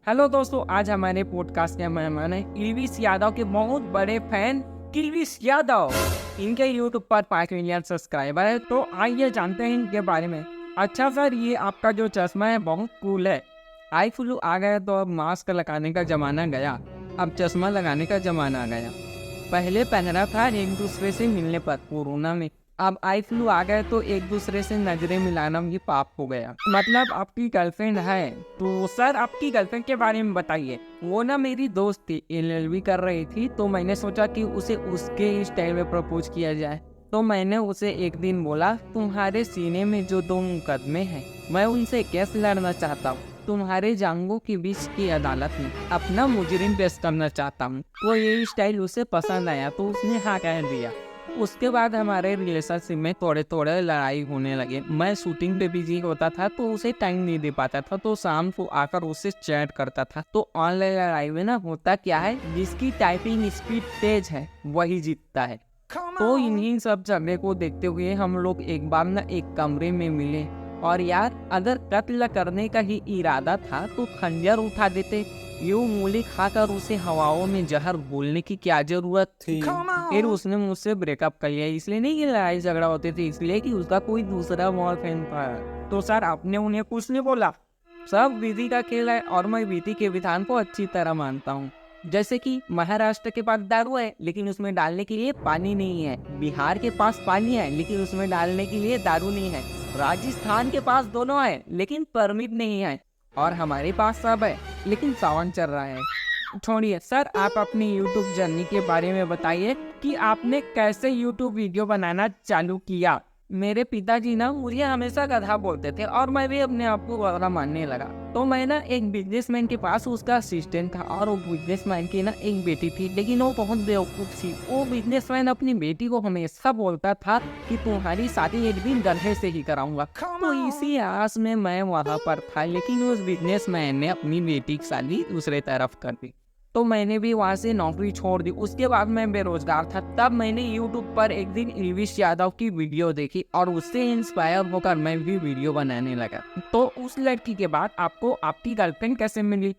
Hello दोस्तों, आज हमारे पॉडकास्ट के मेहमान है किलविश यादव के बहुत बड़े फैन किलविश यादव। इनके यूट्यूब पर 5 मिलियन सब्सक्राइबर है। तो आइए जानते हैं इनके बारे में। अच्छा सर, ये आपका जो चश्मा है बहुत कूल है। आई फ्लू आ गया तो अब मास्क लगाने का जमाना गया, अब चश्मा लगाने का जमाना आ गया। पहले पहना था एक दूसरे से मिलने पर कोरोना में, अब आई फ्लू आ गया तो एक दूसरे से नजरें मिलाना भी पाप हो गया। मतलब आपकी गर्लफ्रेंड है? तो सर आपकी गर्लफ्रेंड के बारे में बताइए। वो ना मेरी दोस्त थी, एलएलबी कर रही थी, तो मैंने सोचा कि उसे उसके स्टाइल में प्रपोज किया जाए। तो मैंने उसे एक दिन बोला, तुम्हारे सीने में जो 2 मुकदमे हैं, मैं उनसे केस लड़ना चाहता हूँ। तुम्हारे जांघों के बीच की अदालत में अपना मुजरिम पेश करना चाहता हूँ। तो ये स्टाइल उसे पसंद आया तो उसने हाँ कह दिया। उसके बाद हमारे रिलेशनशिप में थोड़े थोड़े लड़ाई होने लगे। मैं शूटिंग पे बिजी होता था तो उसे टाइम नहीं दे पाता था, तो शाम को आकर उससे चैट करता था। तो ऑनलाइन लड़ाई में ना होता क्या है, जिसकी टाइपिंग स्पीड तेज है वही जीतता है। तो इन्हीं सब झगड़े को देखते हुए हम लोग एक बार ना एक कमरे में मिले, और यार अगर कत्ल करने का ही इरादा था तो खंजर उठा देते। यूं मूली खाकर उसे हवाओं में जहर घोलने की क्या जरूरत थी। फिर उसने मुझसे ब्रेकअप कर लिया, इसलिए नहीं कि लड़ाई झगड़ा होते थे, इसलिए कि उसका कोई दूसरा बॉयफ्रेंड था। तो सर आपने उन्हें कुछ नहीं बोला? सब विधि का खेल है और मैं विधि के विधान को अच्छी तरह मानता हूँ। जैसे कि महाराष्ट्र के पास दारू है लेकिन उसमें डालने के लिए पानी नहीं है, बिहार के पास पानी है लेकिन उसमें डालने के लिए दारू नहीं है, राजस्थान के पास दोनों है लेकिन परमिट नहीं है, और हमारे पास सब है लेकिन सावन चल रहा है। छोड़िए सर, आप अपनी यूट्यूब जर्नी के बारे में बताइए कि आपने कैसे यूट्यूब वीडियो बनाना चालू किया। मेरे पिताजी ना मुझे हमेशा गधा बोलते थे और मैं भी अपने आप को गधा मानने लगा। तो मैं ना एक बिजनेसमैन के पास उसका असिस्टेंट था, और वो बिजनेसमैन की ना एक बेटी थी, लेकिन वो बहुत बेवकूफ थी। वो बिजनेसमैन अपनी बेटी को हमेशा बोलता था कि तुम्हारी शादी एक दिन गधे से ही कराऊंगा। तो इसी आस में मैं वहाँ पर था, लेकिन उस बिजनेसमैन ने अपनी बेटी की शादी दूसरे तरफ कर दी। तो मैंने भी वहाँ से नौकरी छोड़ दी। उसके बाद मैं बेरोजगार था। तब मैंने यूट्यूब पर एक दिन किलविश यादव की वीडियो देखी और उससे इंस्पायर होकर मैं भी वीडियो बनाने लगा। तो उस लड़की के बाद आपको आपकी गर्लफ्रेंड कैसे मिली?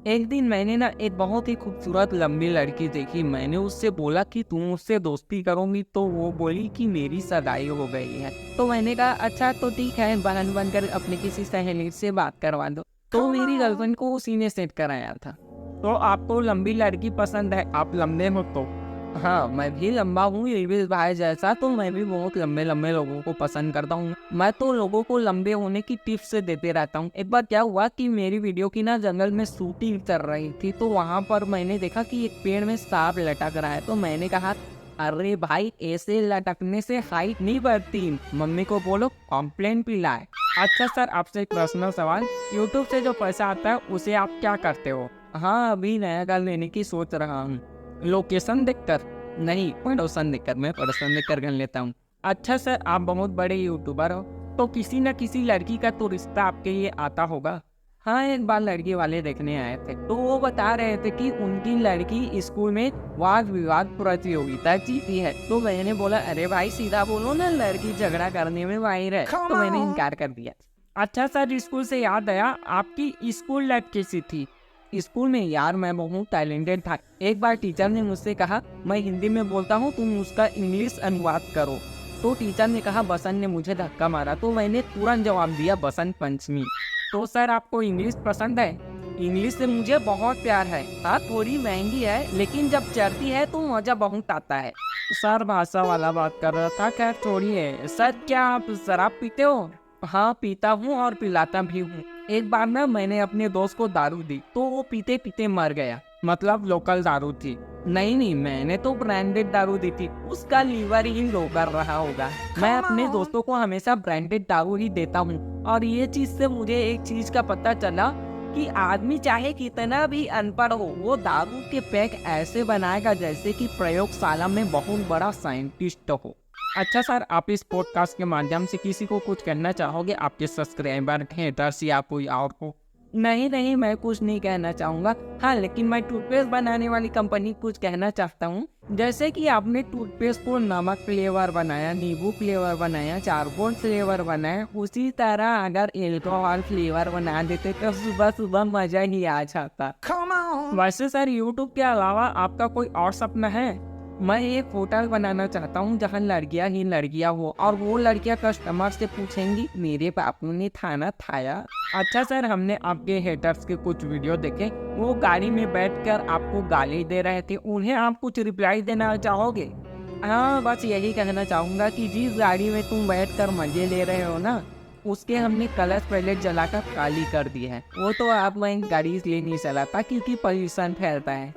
एक दिन मैंने ना एक बहुत ही खूबसूरत लंबी लड़की देखी। मैंने उससे बोला कि तुम उससे दोस्ती करोगी? तो वो बोली कि मेरी सगाई हो गई है। तो मैंने कहा अच्छा तो ठीक है, बहन बनकर अपनी किसी सहेली से बात करवा दो। तो मेरी गर्लफ्रेंड को उसी ने सेट कराया था। तो आपको लंबी लड़की पसंद है, आप लंबे हो तो? हाँ, मैं भी लंबा हूँ किलविश भाई जैसा, तो मैं भी बहुत लंबे लंबे लोगों को पसंद करता हूँ। मैं तो लोगों को लंबे होने की टिप्स से देते रहता हूँ। एक बार क्या हुआ कि मेरी वीडियो की ना जंगल में शूटिंग चल रही थी, तो वहाँ पर मैंने देखा कि एक पेड़ में सांप लटक रहा है। तो मैंने कहा, अरे भाई ऐसे लटकने से हाइट नहीं बढ़ती, मम्मी को बोलो कॉम्प्लेन पिलाए। अच्छा सर, आपसे एक पर्सनल सवाल, यूट्यूब से जो पैसा आता है उसे आप क्या करते हो? हाँ, अभी नया घर लेने की सोच रहा हूँ। लोकेशन देखकर नहीं, पड़ोसन देखकर, मैं पड़ोसन देखकर घर लेता हूँ। अच्छा सर, आप बहुत बड़े यूट्यूबर हो, तो किसी न किसी लड़की का तो रिश्ता आपके लिए आता होगा। हाँ, एक बार लड़की वाले देखने आए थे, तो वो बता रहे थे कि उनकी लड़की स्कूल में वाद विवाद प्रतियोगिता जीती है। तो मैंने बोला, अरे भाई सीधा बोलो ना, लड़की झगड़ा करने में माहिर है। तो मैंने इनकार कर दिया। अच्छा सर, स्कूल से याद आया, आपकी स्कूल लाइफ कैसी थी? स्कूल में यार मैं बहुत टैलेंटेड था। एक बार टीचर ने मुझसे कहा, मैं हिंदी में बोलता हूँ, तुम उसका इंग्लिश अनुवाद करो। तो टीचर ने कहा, बसंत ने मुझे धक्का मारा, तो मैंने तुरंत जवाब दिया, बसंत पंचमी। तो सर आपको इंग्लिश पसंद है? इंग्लिश से मुझे बहुत प्यार है। हाँ, थोड़ी महंगी है लेकिन जब चढ़ती है तो मजा बहुत आता है। सर भाषा वाला बात कर रहा था, खैर छोड़िए। सर क्या आप शराब पीते हो? हाँ पीता हूँ और पिलाता भी हूँ। एक बार ना मैंने अपने दोस्त को दारू दी तो वो पीते पीते मर गया। मतलब लोकल दारू थी। नहीं, मैंने तो ब्रांडेड दारू दी थी, उसका लीवर ही लो कर रहा होगा। मैं अपने दोस्तों को हमेशा ब्रांडेड दारू ही देता हूँ, और ये चीज से मुझे एक चीज का पता चला कि आदमी चाहे कितना भी अनपढ़ हो, वो दारू के पैक ऐसे बनाएगा जैसे कि प्रयोगशाला में बहुत बड़ा साइंटिस्ट हो। अच्छा सर, आप इस पॉडकास्ट के माध्यम से किसी को कुछ कहना चाहोगे, आपके सब्सक्राइबर, हेटर्स या कोई और को? नहीं, मैं कुछ नहीं कहना चाहूँगा। हाँ, लेकिन मैं टूथपेस्ट बनाने वाली कंपनी कुछ कहना चाहता हूँ जैसे कि आपने टूथपेस्ट को नमक फ्लेवर बनाया, नींबू फ्लेवर बनाया, चारकोल फ्लेवर बनाया, उसी तरह अगर एल्कोहल फ्लेवर बना देते तो सुबह सुबह मजा ही आ जाता। वैसे सर, यूट्यूब के अलावा आपका कोई और सपना है? मैं एक होटल बनाना चाहता हूँ जहाँ लड़कियाँ ही लड़कियाँ हो और वो लड़कियाँ कस्टमर से पूछेंगी मेरे बापू ने खाना खाया। अच्छा सर, हमने आपके हेटर्स के कुछ वीडियो देखे, वो गाड़ी में बैठकर आपको गाली दे रहे थे, उन्हें आप कुछ रिप्लाई देना चाहोगे? हाँ, बस यही कहना चाहूँगा कि जिस गाड़ी में तुम बैठकर मजे ले रहे हो ना, उसके हमने कलश पहले जलाकर काली कर दी है। वो तो आप मैं गाड़ी इसलिए नहीं चलाता क्योंकि पॉल्यूशन फैलता है।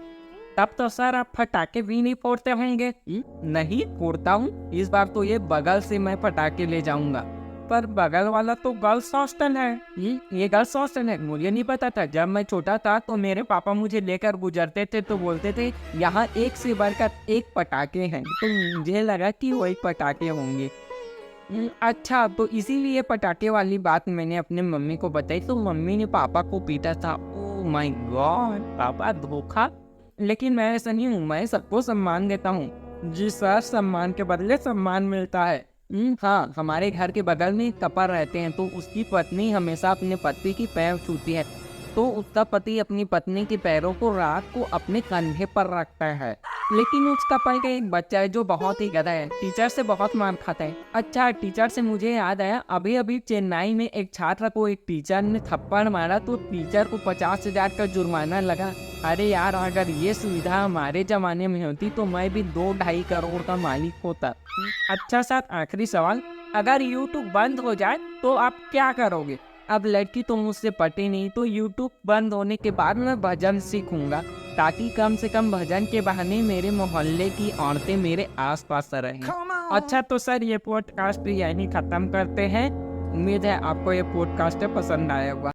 तब तो सर आप पटाखे भी नहीं फोड़ते होंगे? नहीं फोड़ता हूँ, इस बार तो ये बगल से मैं पटाखे ले जाऊंगा। पर बगल वाला तो गर्ल्स हॉस्टल है। ये गर्ल्स हॉस्टल है, मुझे नहीं पता था। जब मैं छोटा था तो मेरे पापा मुझे लेकर गुजरते थे तो बोलते थे यहाँ एक से बढ़कर एक पटाखे हैं, तो मुझे लगा कि वही पटाखे होंगे। अच्छा, तो इसीलिए पटाखे वाली बात मैंने अपने मम्मी को बताई तो मम्मी ने पापा को पीटा था। ओह माय गॉड, पापा धोखा। लेकिन मैं ऐसा नहीं हूँ, मैं सबको सम्मान देता हूँ। जी सर, सम्मान के बदले सम्मान मिलता है। हाँ, हमारे घर के बगल में एक कपल रहते हैं, तो उसकी पत्नी हमेशा अपने पति की पैर छूती है, तो उसका पति अपनी पत्नी के पैरों को रात को अपने कंधे पर रखता है। लेकिन उस कपल का एक बच्चा है जो बहुत ही गधा है, टीचर से बहुत मार खाता है। अच्छा, टीचर से मुझे याद आया, अभी अभी चेन्नई में एक छात्र को एक टीचर ने थप्पड़ मारा तो टीचर को 50,000 का जुर्माना लगा। अरे यार, अगर ये सुविधा हमारे जमाने में होती तो मैं भी 2-2.5 करोड़ का मालिक होता। अच्छा सर, आखिरी सवाल, अगर यूट्यूब बंद हो जाए तो आप क्या करोगे? अब लड़की तो मुझसे पटी नहीं, तो यूट्यूब बंद होने के बाद मैं भजन सीखूंगा ताकि कम से कम भजन के बहाने मेरे मोहल्ले की औरतें मेरे आसपास रहें। अच्छा तो सर, ये पॉडकास्ट यहीं खत्म करते हैं। उम्मीद है आपको ये पॉडकास्ट पसंद आया होगा।